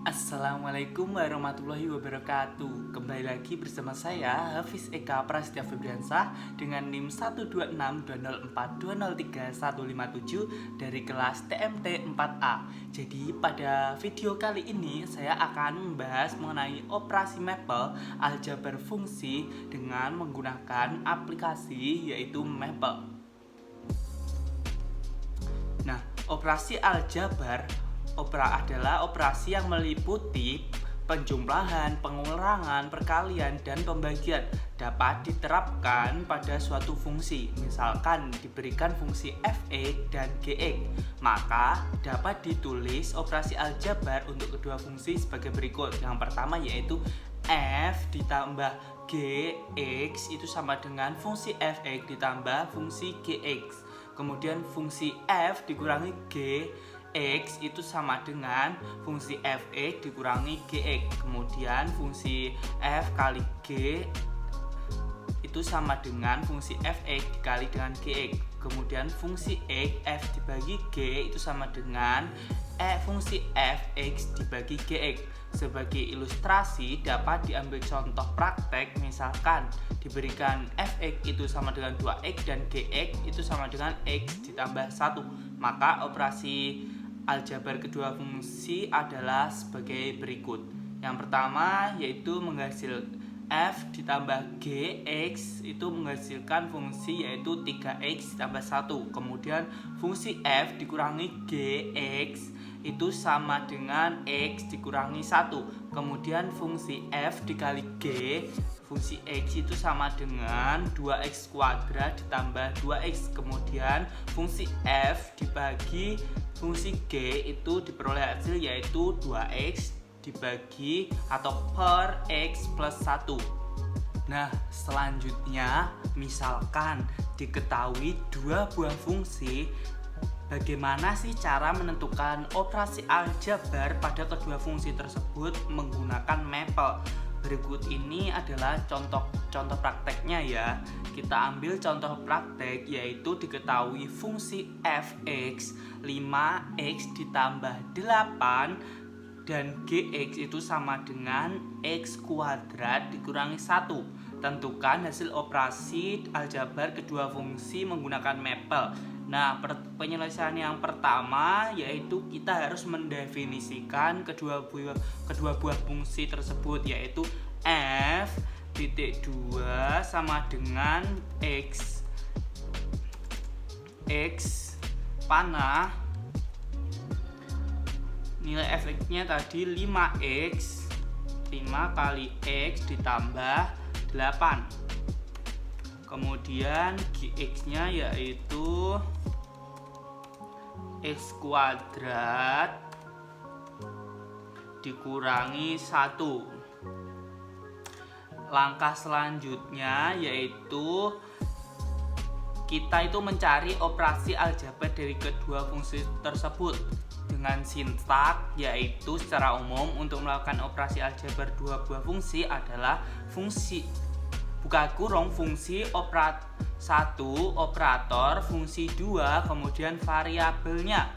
Assalamualaikum warahmatullahi wabarakatuh. Kembali lagi bersama saya Hafiz Eka Prasetya Febriansah dengan NIM 1262042035157 dari kelas TMT 4A. Jadi pada video kali ini saya akan membahas mengenai operasi mapel aljabar fungsi dengan menggunakan aplikasi yaitu Maple. Nah, operasi aljabar adalah operasi yang meliputi penjumlahan, pengurangan, perkalian, dan pembagian. Dapat diterapkan pada suatu fungsi. Misalkan diberikan fungsi f(x) dan gx, maka dapat ditulis operasi aljabar untuk kedua fungsi sebagai berikut. Yang pertama yaitu f ditambah gx itu sama dengan fungsi f(x) ditambah fungsi gx. Kemudian fungsi f dikurangi gx itu sama dengan fungsi f(x) dikurangi gx. Kemudian fungsi f kali g itu sama dengan fungsi f(x) dikali dengan gx. Kemudian fungsi x f dibagi g itu sama dengan fungsi f(x) dibagi gx. Sebagai ilustrasi dapat diambil contoh praktek, misalkan diberikan f(x) itu sama dengan 2x dan gx itu sama dengan x ditambah 1. Maka operasi aljabar kedua fungsi adalah sebagai berikut. Yang pertama yaitu menghasilkan f ditambah gx itu menghasilkan fungsi yaitu 3x ditambah 1. Kemudian fungsi f dikurangi gx itu sama dengan x dikurangi 1. Kemudian fungsi f dikali g, fungsi x itu sama dengan 2x kuadrat ditambah 2x. Kemudian fungsi f dibagi fungsi g itu diperoleh hasil yaitu 2x dibagi atau per x plus 1. Nah, selanjutnya misalkan diketahui dua buah fungsi, bagaimana sih cara menentukan operasi aljabar pada kedua fungsi tersebut menggunakan Maple? Berikut ini adalah contoh prakteknya ya. Kita ambil contoh praktek yaitu diketahui fungsi f(x) 5x ditambah 8 dan gx itu sama dengan x kuadrat dikurangi 1. Tentukan hasil operasi aljabar kedua fungsi menggunakan Maple. Nah, penyelesaian yang pertama yaitu kita harus mendefinisikan kedua buah fungsi tersebut, yaitu f titik 2 sama dengan x panah nilai f(x)-nya tadi 5x, 5 kali x ditambah 8. Kemudian gx-nya yaitu x kuadrat dikurangi 1. Langkah selanjutnya yaitu kita itu mencari operasi aljabar dari kedua fungsi tersebut dengan sintak, yaitu secara umum untuk melakukan operasi aljabar dua buah fungsi adalah fungsi fungsi operator 1 operator fungsi 2 kemudian variabelnya,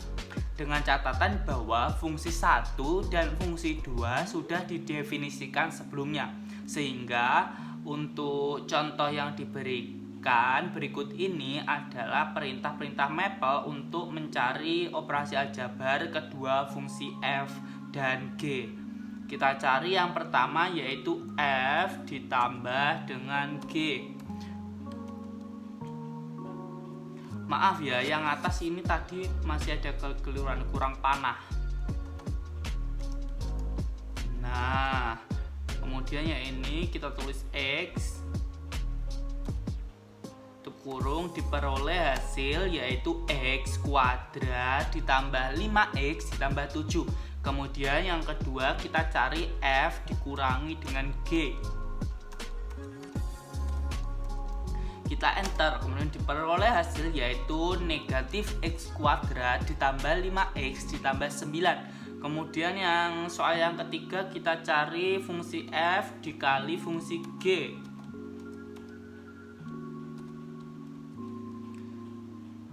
dengan catatan bahwa fungsi 1 dan fungsi 2 sudah didefinisikan sebelumnya. Sehingga untuk contoh yang diberikan berikut ini adalah perintah-perintah Maple untuk mencari operasi aljabar kedua fungsi f dan g. Kita cari yang pertama yaitu f ditambah dengan g. Maaf ya, yang atas ini tadi masih ada kekeliruan, kurang panah. Nah, kemudian ya ini kita tulis x kurung diperoleh hasil yaitu x kuadrat ditambah 5x ditambah 7. Kemudian yang kedua kita cari f dikurangi dengan g. Kita enter, kemudian diperoleh hasil yaitu negatif x kuadrat ditambah 5x ditambah 9. Kemudian yang soal yang ketiga kita cari fungsi f dikali fungsi g.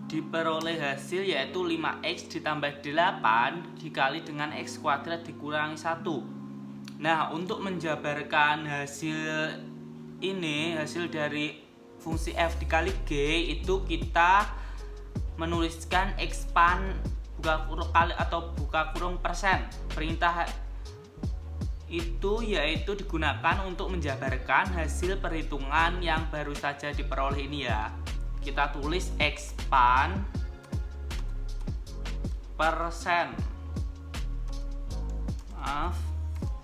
diperoleh hasil yaitu 5x ditambah 8 dikali dengan x kuadrat dikurangi 1. Nah, untuk menjabarkan hasil ini, hasil dari fungsi f dikali g, itu kita menuliskan expand buka kurung kali atau buka kurung persen. Perintah itu yaitu digunakan untuk menjabarkan hasil perhitungan yang baru saja diperoleh ini ya. Kita tulis expand persen. Maaf.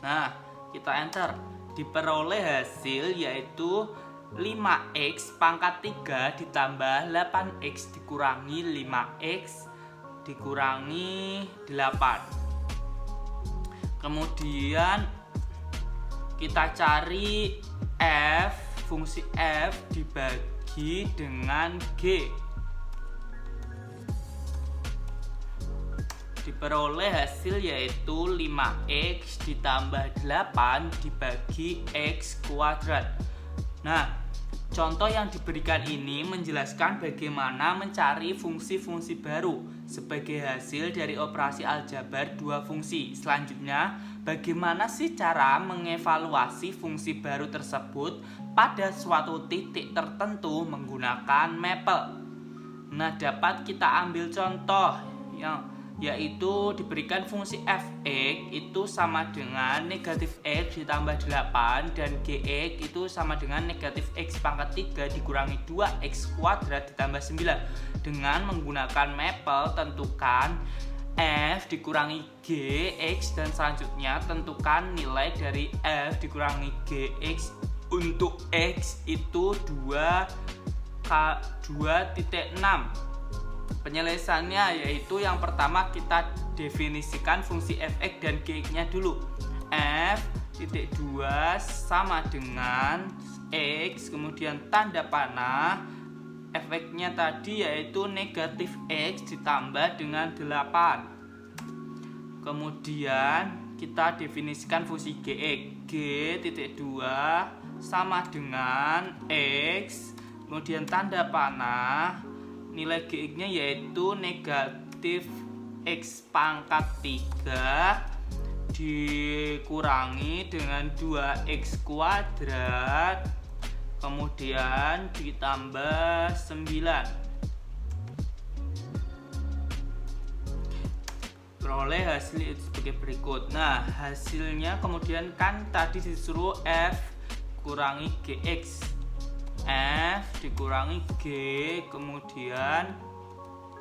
Nah, kita enter. Diperoleh hasil yaitu 5x pangkat 3 ditambah 8x dikurangi 5x dikurangi 8. Kemudian kita cari f, fungsi f dibagi dengan g. Diperoleh hasil yaitu 5x ditambah 8 dibagi x kuadrat. Nah, contoh yang diberikan ini menjelaskan bagaimana mencari fungsi-fungsi baru sebagai hasil dari operasi aljabar dua fungsi. Selanjutnya, bagaimana sih cara mengevaluasi fungsi baru tersebut pada suatu titik tertentu menggunakan mapel. Nah, dapat kita ambil contoh yaitu diberikan fungsi f(x) itu sama dengan negatif x ditambah 8 dan gx itu sama dengan negatif x pangkat 3 dikurangi 2x kuadrat ditambah 9. Dengan menggunakan mapel, tentukan f dikurangi gx dan selanjutnya tentukan nilai dari f dikurangi gx. Untuk x itu 2,6. Penyelesaiannya yaitu yang pertama kita definisikan fungsi f(x) dan g(x)-nya dulu. f(2) sama dengan x, kemudian tanda panah f(x)-nya tadi yaitu negatif x ditambah dengan 8. Kemudian kita definisikan fungsi g(x). g(2) sama dengan x, kemudian tanda panah nilai gx-nya yaitu negatif x pangkat 3 dikurangi dengan 2x kuadrat kemudian ditambah 9. Peroleh hasil itu sebagai berikut. Nah, hasilnya kemudian kan tadi disuruh f kurangi gx, f dikurangi g kemudian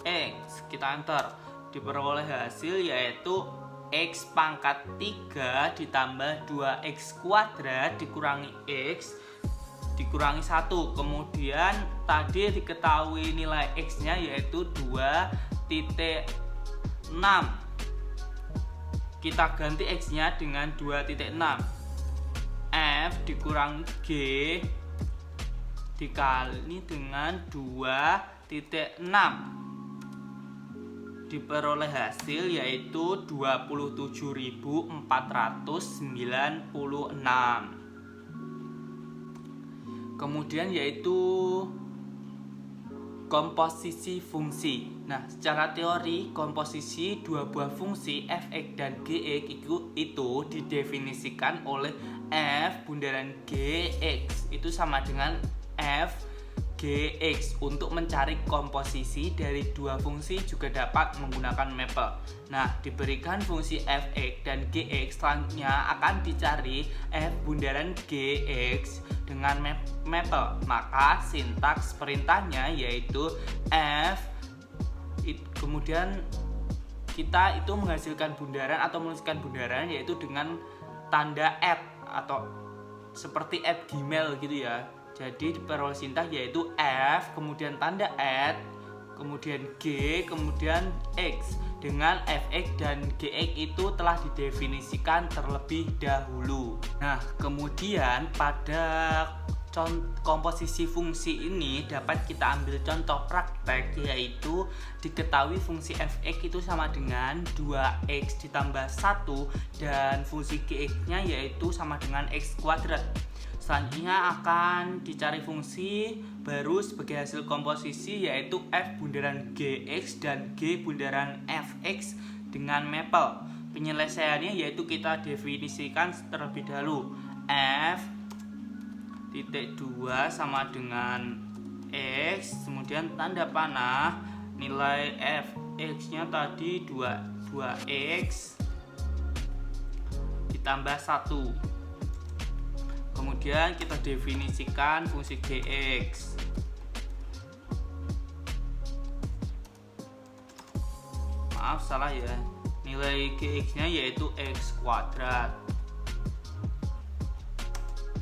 x. Kita enter. Diperoleh hasil yaitu x pangkat 3 ditambah 2x kuadrat dikurangi x dikurangi 1. Kemudian tadi diketahui nilai x-nya yaitu 2,6. Kita ganti x-nya dengan 2,6. f dikurangi g dikali dengan 2,6. Diperoleh hasil yaitu 27.496. Kemudian yaitu komposisi fungsi. Nah, secara teori komposisi dua buah fungsi f(x) dan gx itu didefinisikan oleh f bundaran gx itu sama dengan f gx. Untuk mencari komposisi dari dua fungsi juga dapat menggunakan mapel. Nah, diberikan fungsi f(x) dan gx, selanjutnya akan dicari f bundaran gx dengan mapel. Maka sintaks perintahnya yaitu f kemudian kita itu menghasilkan bundaran atau menuliskan bundaran yaitu dengan tanda @ atau seperti @gmail gitu ya. Jadi diperoleh sintaks yaitu f kemudian tanda @ kemudian g kemudian x. Dengan f(x) dan gx itu telah didefinisikan terlebih dahulu. Nah, kemudian pada komposisi fungsi ini dapat kita ambil contoh praktek, yaitu diketahui fungsi f(x) itu sama dengan 2x ditambah 1 dan fungsi gx-nya yaitu sama dengan x kuadrat. Selanjutnya akan dicari fungsi baru sebagai hasil komposisi, yaitu f bundaran gx dan g bundaran fx dengan mapel. Penyelesaiannya yaitu kita definisikan terlebih dahulu. F titik 2 sama dengan x, kemudian tanda panah, nilai fx nya tadi 2x ditambah 1. Kemudian kita definisikan fungsi gx. Maaf, salah ya. Nilai gx nya yaitu x kuadrat.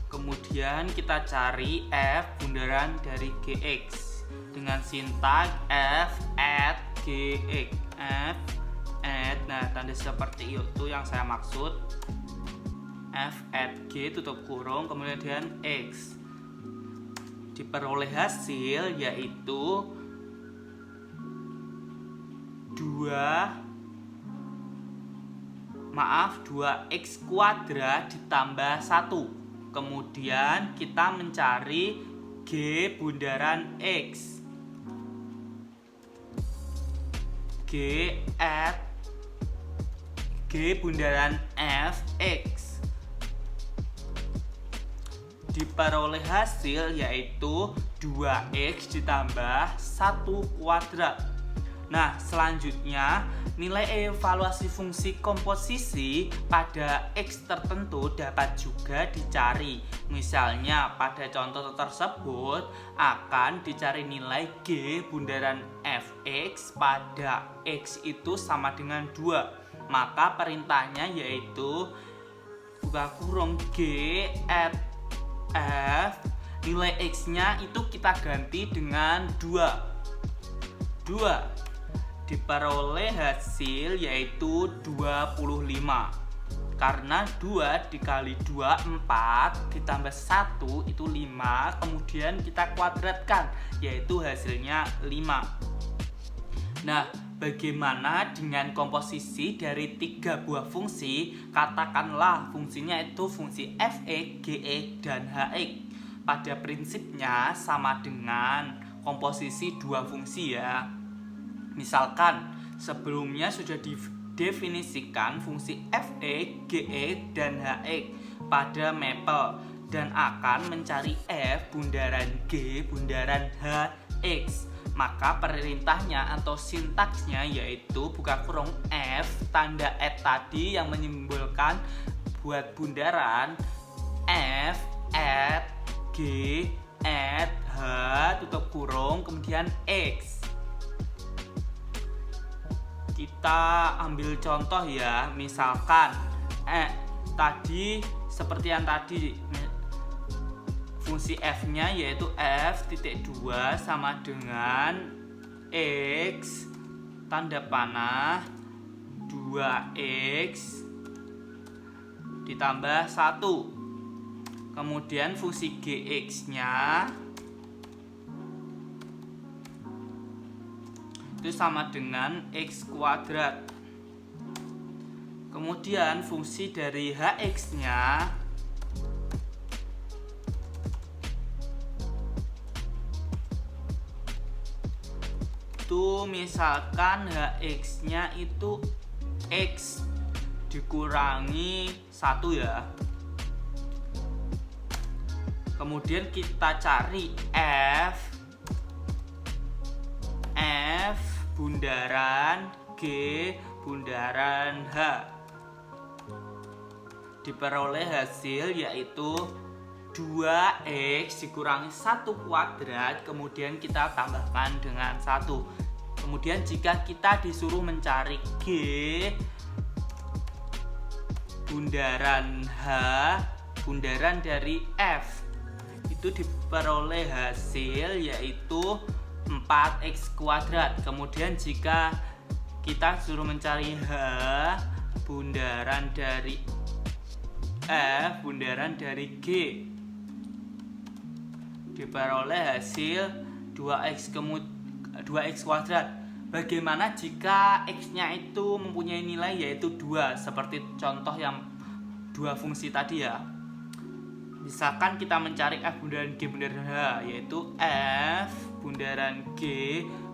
Kemudian kita cari f bundaran dari gx dengan sintak f at gx. F at, nah tanda seperti itu yang saya maksud. F at g tutup kurung kemudian x, diperoleh hasil yaitu 2x kuadrat ditambah 1. Kemudian kita mencari g bundaran x. G bundaran fx, diperoleh hasil yaitu 2x ditambah 1 kuadrat. Nah, selanjutnya nilai evaluasi fungsi komposisi pada x tertentu dapat juga dicari. Misalnya pada contoh tersebut akan dicari nilai g bundaran fx pada x itu sama dengan 2. Maka perintahnya yaitu buka kurung g at f, nilai x nya itu kita ganti dengan 2. Diperoleh hasil yaitu 25. Karena 2 dikali 2 4 ditambah 1 itu 5, kemudian kita kuadratkan yaitu hasilnya 5. Nah, bagaimana dengan komposisi dari 3 buah fungsi? Katakanlah fungsinya itu fungsi f(x), g(x), dan h(x). Pada prinsipnya sama dengan komposisi 2 fungsi ya. Misalkan sebelumnya sudah didefinisikan fungsi f(x), g(x), dan h(x) pada mapel dan akan mencari f bundaran g bundaran h(x). Maka perintahnya atau sintaksnya yaitu buka kurung f tanda at tadi yang menyimbolkan buat bundaran f at g at h tutup kurung kemudian x. Kita ambil contoh ya, misalkan tadi seperti yang tadi fungsi f nya yaitu f titik 2 sama dengan x tanda panah 2x ditambah 1. Kemudian fungsi gx nya itu sama dengan x kuadrat. Kemudian fungsi dari hx nya itu misalkan hx nya itu x dikurangi 1 ya. Kemudian kita cari f bundaran g bundaran h, diperoleh hasil yaitu 2x dikurangi 1 kuadrat kemudian kita tambahkan dengan 1. Kemudian jika kita disuruh mencari g bundaran h bundaran dari f, itu diperoleh hasil yaitu 4x kuadrat. Kemudian jika kita suruh mencari h bundaran dari f bundaran dari g, diperoleh hasil 2x kuadrat. Bagaimana jika x nya itu mempunyai nilai yaitu 2 seperti contoh yang 2 fungsi tadi ya. Misalkan kita mencari F bundaran G bundaran H, yaitu F bundaran G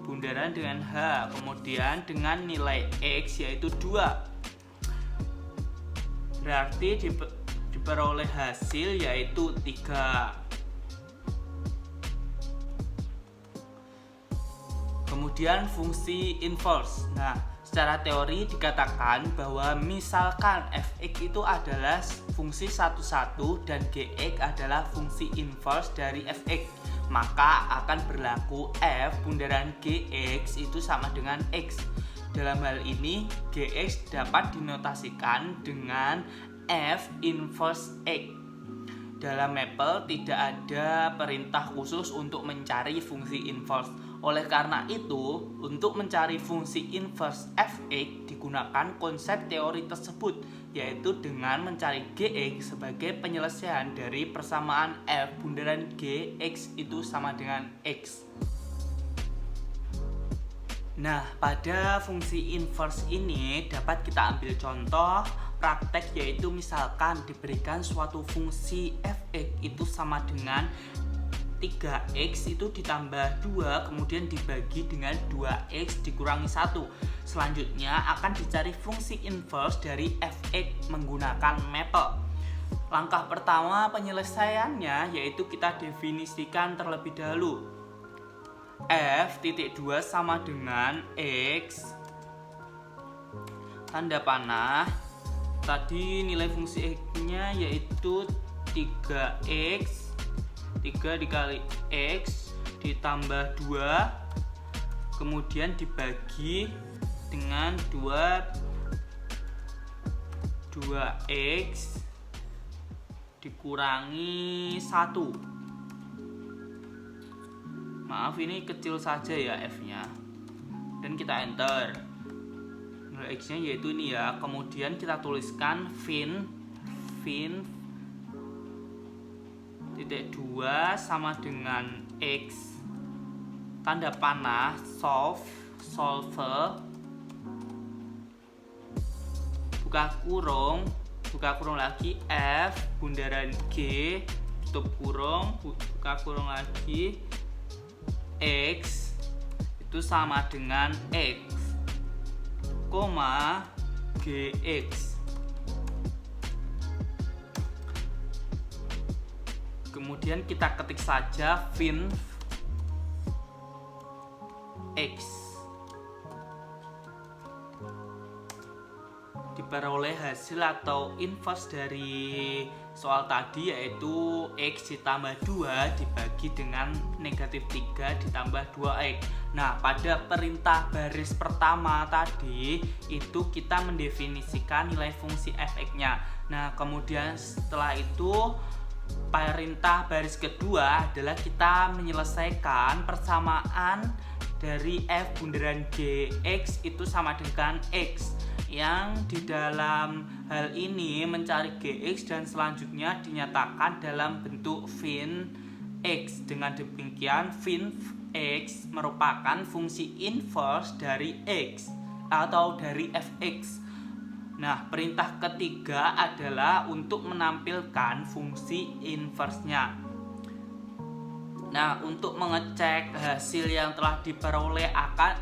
bundaran dengan H, kemudian dengan nilai X yaitu 2. Berarti diperoleh hasil yaitu 3. Kemudian fungsi inverse. Nah, secara teori dikatakan bahwa misalkan fx itu adalah fungsi 1 dan gx adalah fungsi inverse dari fx, maka akan berlaku f bundaran gx itu sama dengan x. Dalam hal ini gx dapat dinotasikan dengan f inverse x. Dalam Maple tidak ada perintah khusus untuk mencari fungsi inverse. Oleh karena itu, untuk mencari fungsi inverse fx digunakan konsep teori tersebut, yaitu dengan mencari gx sebagai penyelesaian dari persamaan f bundaran gx itu sama dengan x. Nah, pada fungsi inverse ini dapat kita ambil contoh praktek, yaitu misalkan diberikan suatu fungsi fx itu sama dengan 3x itu ditambah 2 kemudian dibagi dengan 2x dikurangi 1. Selanjutnya akan dicari fungsi inverse dari fx menggunakan Maple. Langkah pertama penyelesaiannya yaitu kita definisikan terlebih dahulu. F.2 sama dengan x tanda panah. Tadi nilai fungsi x-nya yaitu 3x 3 dikali x ditambah 2 kemudian dibagi dengan 2x dikurangi 1. Maaf, ini kecil saja ya f-nya. Dan kita enter. Nilai x-nya yaitu ini ya. Kemudian kita tuliskan fin 2 sama dengan x tanda panah solve buka kurung lagi f bundaran g tutup kurung buka kurung lagi x itu sama dengan x koma gx. Kemudian kita ketik saja fin x. Diperoleh hasil atau inverse dari soal tadi yaitu x ditambah 2 dibagi dengan negatif 3 ditambah 2x. Nah, pada perintah baris pertama tadi itu kita mendefinisikan nilai fungsi fx-nya. Nah, kemudian setelah itu perintah baris kedua adalah kita menyelesaikan persamaan dari f bundaran gx itu sama dengan x, yang di dalam hal ini mencari gx dan selanjutnya dinyatakan dalam bentuk fin x. Dengan demikian fin x merupakan fungsi inverse dari x atau dari fx. Nah, perintah ketiga adalah untuk menampilkan fungsi inverse-nya. Nah, untuk mengecek hasil yang telah diperoleh akan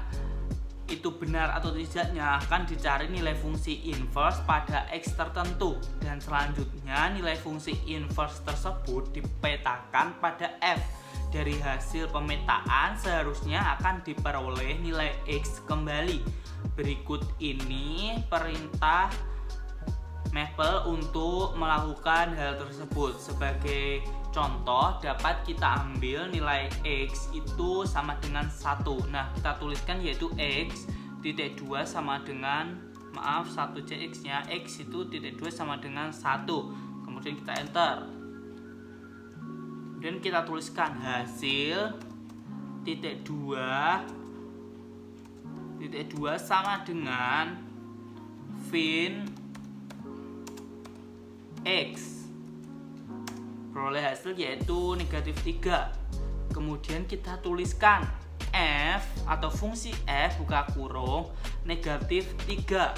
itu benar atau tidaknya akan dicari nilai fungsi inverse pada x tertentu dan selanjutnya nilai fungsi inverse tersebut dipetakan pada f. Dari hasil pemetaan seharusnya akan diperoleh nilai x kembali. Berikut ini perintah Maple untuk melakukan hal tersebut. Sebagai contoh dapat kita ambil nilai x itu sama dengan 1. Nah, kita tuliskan yaitu x.2 sama dengan 1cx nya x itu titik 2 sama dengan 1. Kemudian kita enter. Dan kita tuliskan hasil titik 2 sama dengan fin x. Peroleh hasil yaitu negatif 3. Kemudian kita tuliskan f atau fungsi f buka kurung negatif 3.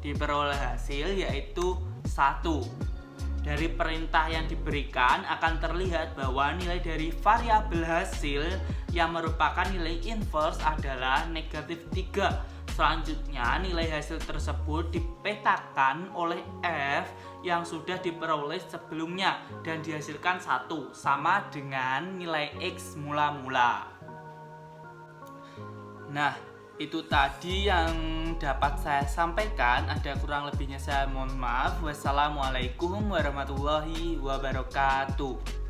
Diperoleh hasil yaitu 1. Dari perintah yang diberikan akan terlihat bahwa nilai dari variabel hasil yang merupakan nilai inverse adalah negatif 3. Selanjutnya nilai hasil tersebut dipetakan oleh F yang sudah diperoleh sebelumnya dan dihasilkan 1 sama dengan nilai X mula-mula. Nah, itu tadi yang dapat saya sampaikan. Ada kurang lebihnya saya mohon maaf. Wassalamualaikum warahmatullahi wabarakatuh.